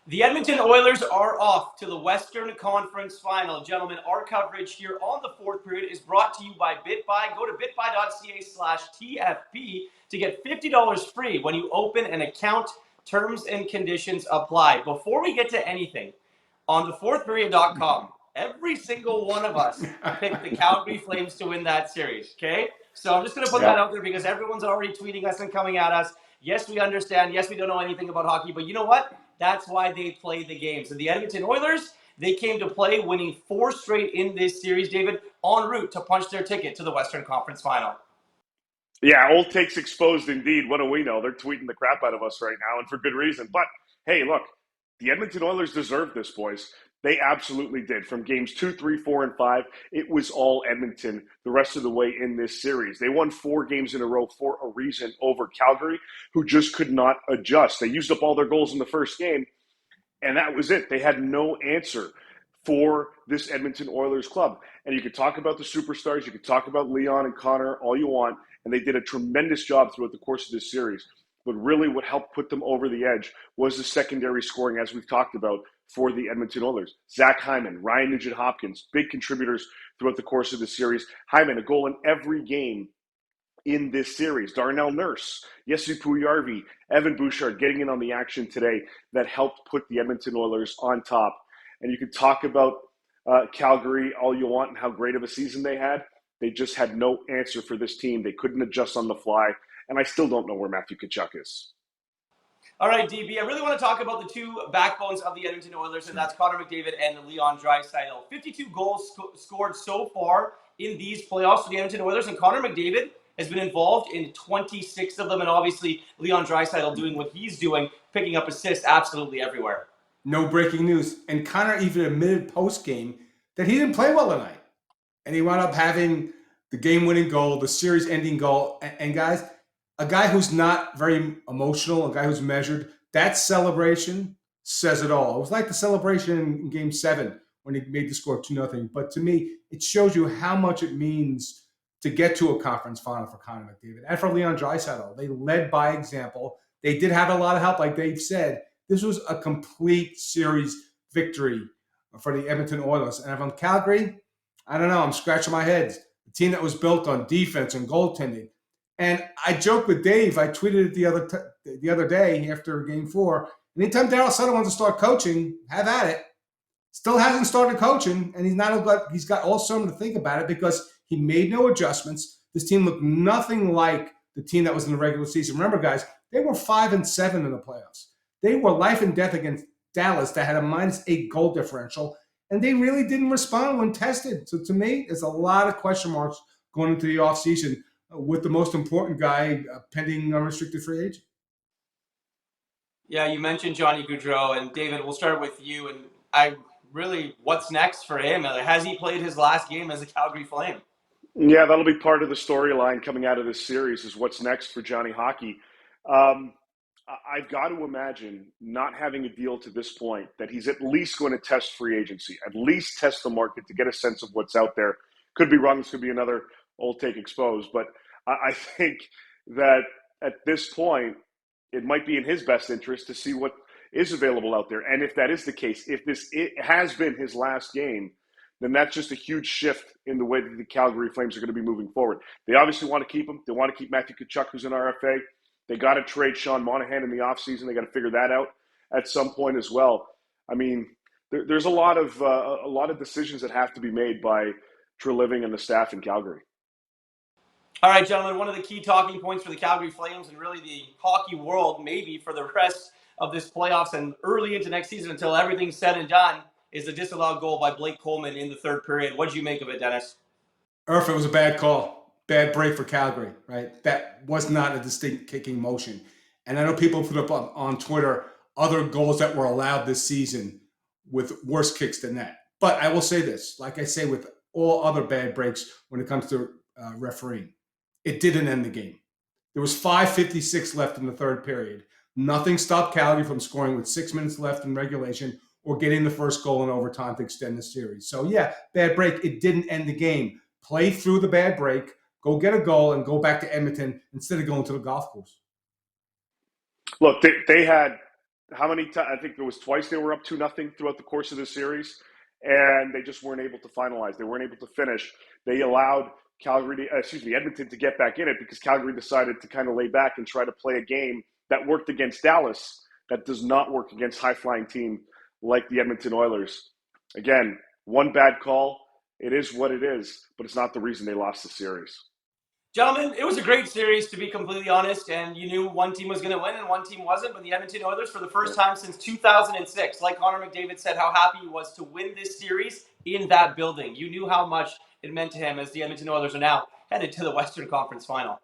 The Edmonton Oilers are off to the Western Conference Final. Gentlemen, our coverage here on the fourth period is brought to you by BitBuy. Go to bitbuy.ca/TFP to get $50 free when you open an account. Terms and conditions apply. Before we get to anything, on thefourthperiod.com, every single one of us picked the Calgary Flames to win that series, okay? So I'm just going to put that out there because everyone's already tweeting us and coming at us. Yes, we understand. Yes, we don't know anything about hockey, but you know what? That's why they play the games. And the Edmonton Oilers, they came to play, winning 4 straight in this series, David, en route to punch their ticket to the Western Conference Final. Yeah, old takes exposed indeed. What do we know? They're tweeting the crap out of us right now, and for good reason. But hey, look, the Edmonton Oilers deserve this, boys. They absolutely did. From games 2, 3, 4, and 5, it was all Edmonton the rest of the way in this series. They won 4 games in a row for a reason over Calgary, who just could not adjust. They used up all their goals in the first game, and that was it. They had no answer for this Edmonton Oilers club. And you could talk about the superstars, you could talk about Leon and Connor all you want, and they did a tremendous job throughout the course of this series. But really what helped put them over the edge was the secondary scoring, as we've talked about, for the Edmonton Oilers. Zach Hyman, Ryan Nugent-Hopkins, big contributors throughout the course of the series. Hyman, a goal in every game in this series. Darnell Nurse, Jesse Puyarvi, Evan Bouchard getting in on the action today that helped put the Edmonton Oilers on top. And you can talk about Calgary all you want and how great of a season they had. They just had no answer for this team. They couldn't adjust on the fly. And I still don't know where Matthew Tkachuk is. All right, DB, I really want to talk about the two backbones of the Edmonton Oilers, and that's Connor McDavid and Leon Draisaitl. 52 goals scored so far in these playoffs for the Edmonton Oilers, and Connor McDavid has been involved in 26 of them, and obviously Leon Draisaitl doing what he's doing, picking up assists absolutely everywhere. No breaking news. And Connor even admitted post-game that he didn't play well tonight. And he wound up having the game-winning goal, the series-ending goal. And guys, a guy who's not very emotional, a guy who's measured, that celebration says it all. It was like the celebration in Game 7 when he made the score 2-0. But to me, it shows you how much it means to get to a conference final for Connor McDavid and for Leon Draisaitl. They led by example. They did have a lot of help, like Dave said. This was a complete series victory for the Edmonton Oilers. And if I'm Calgary, I don't know. I'm scratching my head. The team that was built on defense and goaltending. And I joked with Dave. I tweeted it the other day after Game 4. Anytime Darryl Sutter wants to start coaching, have at it. Still hasn't started coaching, and he's got all summer to think about it because he made no adjustments. This team looked nothing like the team that was in the regular season. Remember, guys, they were 5-7 in the playoffs. They were life and death against Dallas that had a -8 goal differential, and they really didn't respond when tested. So to me, there's a lot of question marks going into the offseason with the most important guy pending unrestricted free agent. Yeah, you mentioned Johnny Gaudreau, and David, we'll start with you. And what's next for him? Has he played his last game as a Calgary Flame? Yeah, that'll be part of the storyline coming out of this series is what's next for Johnny Hockey. I've got to imagine, not having a deal to this point, that he's at least going to test free agency, at least test the market to get a sense of what's out there. Could be wrong. This could be another old take exposed. But I think that at this point, it might be in his best interest to see what is available out there. And if that is the case, if it has been his last game, then that's just a huge shift in the way that the Calgary Flames are going to be moving forward. They obviously want to keep him. They want to keep Matthew Tkachuk, who's an RFA. They got to trade Sean Monahan in the offseason. They got to figure that out at some point as well. I mean, there's a lot of decisions that have to be made by Treliving and the staff in Calgary. All right, gentlemen, one of the key talking points for the Calgary Flames and really the hockey world, maybe for the rest of this playoffs and early into next season until everything's said and done, is the disallowed goal by Blake Coleman in the third period. What did you make of it, Dennis? Irfaan, it was a bad call. Bad break for Calgary, right? That was not a distinct kicking motion. And I know people put up on Twitter other goals that were allowed this season with worse kicks than that. But I will say this, like I say with all other bad breaks when it comes to refereeing, it didn't end the game. There was 5:56 left in the third period. Nothing stopped Calgary from scoring with 6 minutes left in regulation or getting the first goal in overtime to extend the series. So yeah, bad break. It didn't end the game. Play through the bad break, go get a goal, and go back to Edmonton instead of going to the golf course. Look, they had how many times? I think it was twice they were up 2-0 throughout the course of the series, and they just weren't able to finalize. They weren't able to finish. They allowed Edmonton to get back in it because Calgary decided to kind of lay back and try to play a game that worked against Dallas that does not work against high-flying team like the Edmonton Oilers. Again, one bad call. It is what it is, but it's not the reason they lost the series. Gentlemen, it was a great series, to be completely honest, and you knew one team was going to win and one team wasn't, but the Edmonton Oilers, for the first time since 2006, like Connor McDavid said, how happy he was to win this series in that building. You knew how much it meant to him as the Edmonton Oilers are now headed to the Western Conference Final.